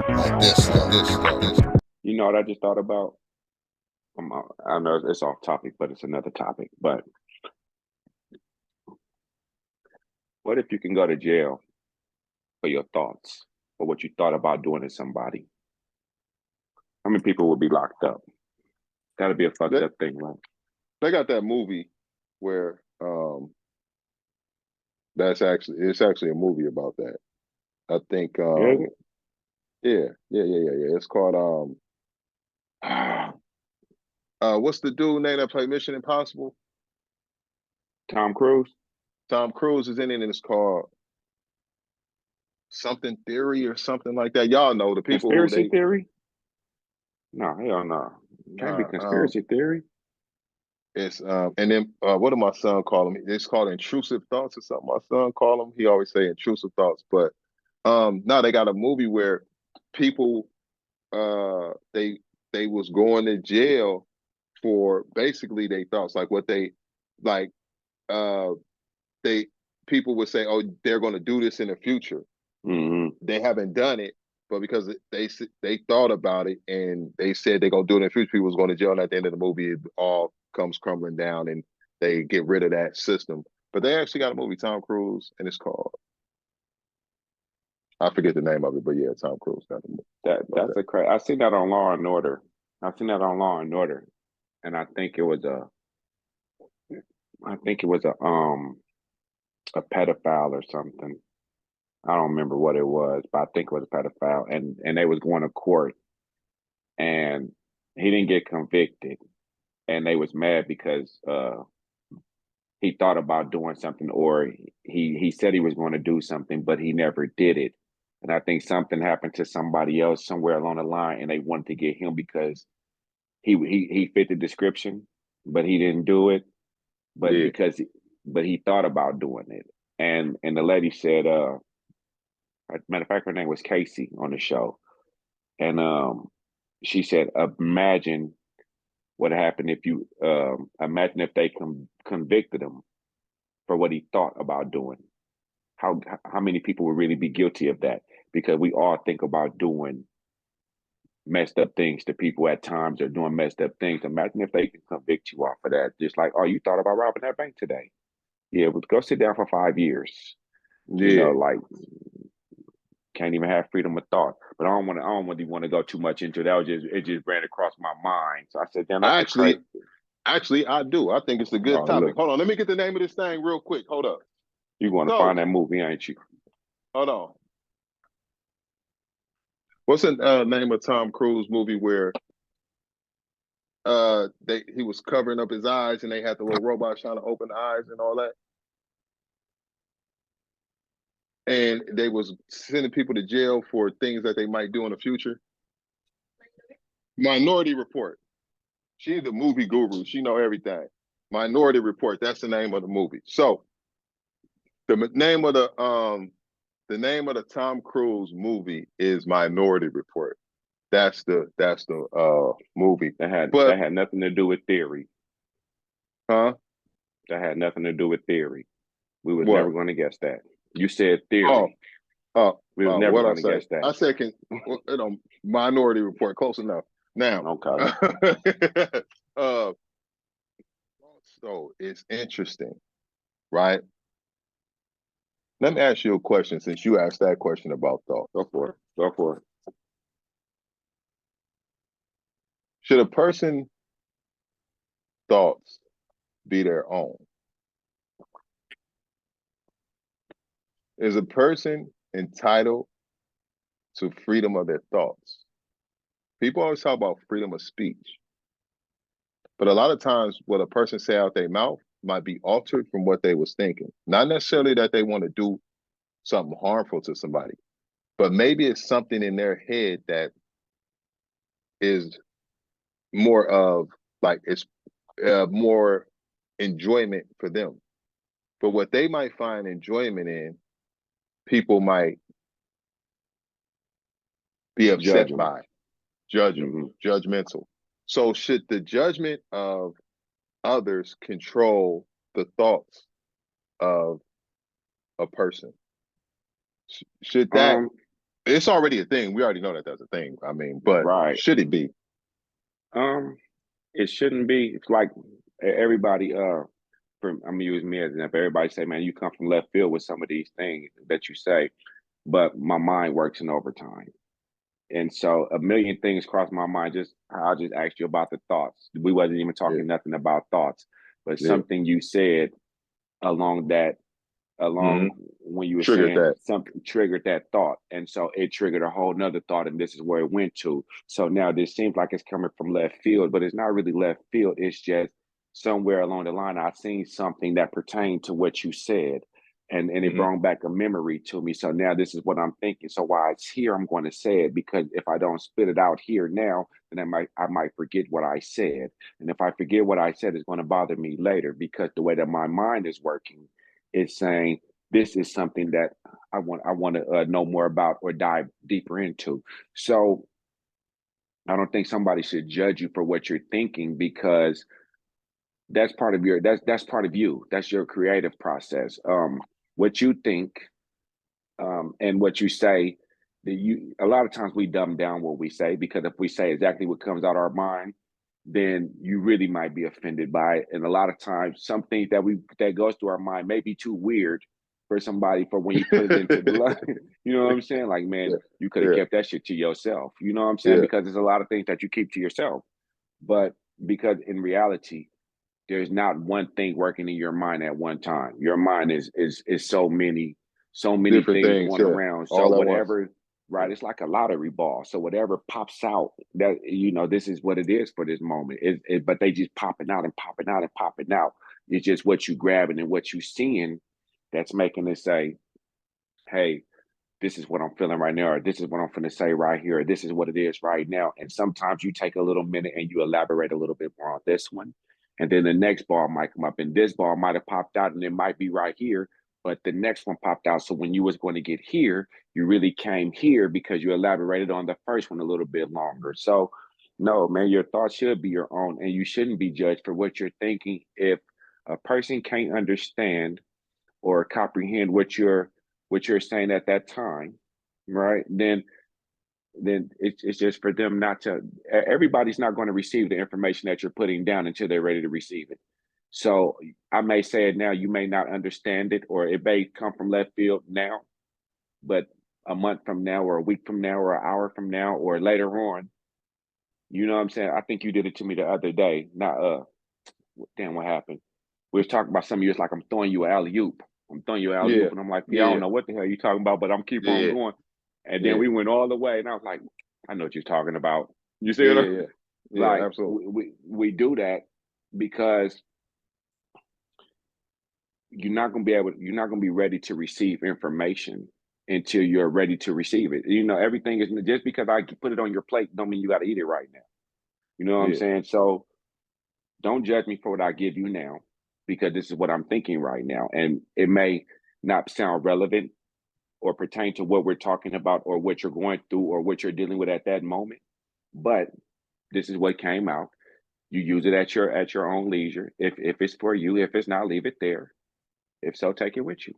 Like this. You know what I just thought about? I know it's off topic, but it's another topic. But what if you can go to jail for your thoughts or what you thought about doing to somebody? How many people would be locked up? That'd be a fucked They, up thing, right? they got that movie where it's actually a movie about that. I think Is it? yeah. It's called what's the dude name that played Mission Impossible? Tom Cruise? Tom Cruise is in it, and it's called something theory or something like that. Y'all know the people who Conspiracy they theory? No, hell no. Can't be uh, um conspiracy theory. it's and then what do my son call them? It's called intrusive thoughts or something. My son call them. He always say intrusive thoughts, but no, they got a movie where people they was going to jail for basically they thoughts like what they like uh they people would say, oh, they're going to do this in the future. They haven't done it, but because they thought about it and they said they're going to do it in the future, people was going to jail, and at the end of the movie it all comes crumbling down and they get rid of that system. But they actually got a movie, Tom Cruise, and it's called, I forget the name of it, but yeah, Tom Cruise got a movie about That's that. a crazy. I seen that on Law and Order. I seen that on Law and Order, and I think it was a pedophile or something. I don't remember what it was, but I think it was a pedophile, and they was going to court, and he didn't get convicted, and they was mad because he thought about doing something, or he said he was going to do something, but he never did it. And I think something happened to somebody else somewhere along the line, and they wanted to get him because he fit the description, but he didn't do it. But Yeah. but he thought about doing it, and the lady said, matter of fact, her name was Casey on the show, and she said, imagine what happened if you imagine if they convicted him for what he thought about doing. How many people would really be guilty of that? Because we all think about doing messed up things to people at times, or doing messed up things. Imagine if they can convict you off of that. Just like, oh, you thought about robbing that bank today. Yeah, but go sit down for 5 years. Yeah. Like, can't even have freedom of thought. But I don't really want to go too much into that. It just ran across my mind. So I said, damn, that's a crazy. Actually, I do. I think it's a good Oh, topic. look, Hold on, let me get the name of this thing real quick. Hold up. you want to So, find that movie, ain't you? hold on. What's the name of Tom Cruise movie where he was covering up his eyes and they had the little robot trying to open the eyes and all that? And they was sending people to jail for things that they might do in the future. Minority Report. She's the movie guru. She know everything. Minority Report. That's the name of the movie. So the name of the Tom Cruise movie is Minority Report. That's the movie. That had nothing to do with theory. Huh? That had nothing to do with theory. We was never What? going to guess that. You said Oh, theory. We was never what I going to say? guess that. I said, Minority Report, close enough. Now, Okay. so it's interesting, right? Let me ask you a question since you asked that question about thought. Go for it. Go for it. Should a person thoughts be their own? Is a person entitled to freedom of their thoughts? People always talk about freedom of speech, but a lot of times what a person say out their mouth might be altered from what they was thinking. Not necessarily that they want to do something harmful to somebody, but maybe it's something in their head that is more of like it's more enjoyment for them. But what they might find enjoyment in, people might be Judge upset them. by, judge them, judgmental. So should the judgment of others control the thoughts of a person? Should that? Um, It's already a thing. We already know that that's a thing. I mean, but right. should it be? Um, it shouldn't be. It's like everybody. I'm gonna use me as an example. Everybody say, "Man, you come from left field with some of these things that you say," but my mind works in overtime. And so a million things cross my mind. Just I'll just ask you about the thoughts. We wasn't even Yeah, talking nothing about thoughts, but yeah. something you said along that along Mm-hmm. when you were Triggered saying that. something triggered that thought. And so it triggered a whole nother thought, and this is where it went to. So now this seems like it's coming from left field, but it's not really left field. It's just somewhere along the line I seen something that pertained to what you said. And it Mm-hmm. brought back a memory to me. So now this is what I'm thinking. So while it's here, I'm going to say it, because if I don't spit it out here now, then I might forget what I said. And if I forget what I said, it's going to bother me later, because the way that my mind is working, it's saying this is something that I want to know more about or dive deeper into. So I don't think somebody should judge you for what you're thinking, because that's part of your that's part of you. That's your creative process. What you think, and what you say, that you a lot of times we dumb down what we say, because if we say exactly what comes out our mind, then you really might be offended by it. And a lot of times, some things that goes through our mind may be too weird for somebody, for when you put it into the line. You know what I'm saying? Like, man, Yeah, you could have yeah, kept that shit to yourself. You know what I'm saying? yeah. Because there's a lot of things that you keep to yourself. But because in reality, there's not one thing working in your mind at one time. Your mind is so many Different things things. going Yeah, around. So all at once. whatever, right? Yeah, It's like a lottery ball. So whatever pops out, that this is what it is for this moment. But they just popping out and popping out and popping out. It's just what you grabbing and what you seeing that's making it say, "Hey, this is what I'm feeling right now," or "This is what I'm going to say right here," or "This is what it is right now." And sometimes you take a little minute and you elaborate a little bit more on this one. And then the next ball might come up, and this ball might have popped out and it might be right here, but the next one popped out. So when you was going to get here, you really came here because you elaborated on the first one a little bit longer. So no, man, your thoughts should be your own, and you shouldn't be judged for what you're thinking. If a person can't understand or comprehend what you're saying at that time, right? Then it's just for them not to. Everybody's not going to receive the information that you're putting down until they're ready to receive it. So I may say it now, you may not understand it, or it may come from left field now, but a month from now, or a week from now, or an hour from now, or later on, you know what I'm saying? I think you did it to me the other day. Not damn, what happened? We was talking about some of you. It's like I'm throwing you an alley oop. I'm throwing you an alley yeah, oop, and I'm like, yeah, I don't yeah, know what the hell you talking about, but I'm keep on yeah, going. And then yeah, we went all the way, and I was like, I know what you're talking about. You see yeah, what yeah, I'm yeah, yeah. like? Absolutely. We do that because you're not gonna be ready to receive information until you're ready to receive it. Everything is just because I put it on your plate don't mean you got to eat it right now. You know what I'm Yeah, saying? So don't judge me for what I give you now, because this is what I'm thinking right now. And it may not sound relevant or pertain to what we're talking about or what you're going through or what you're dealing with at that moment. But this is what came out. You use it at your own leisure. If it's for you, if it's not, leave it there. If so, take it with you.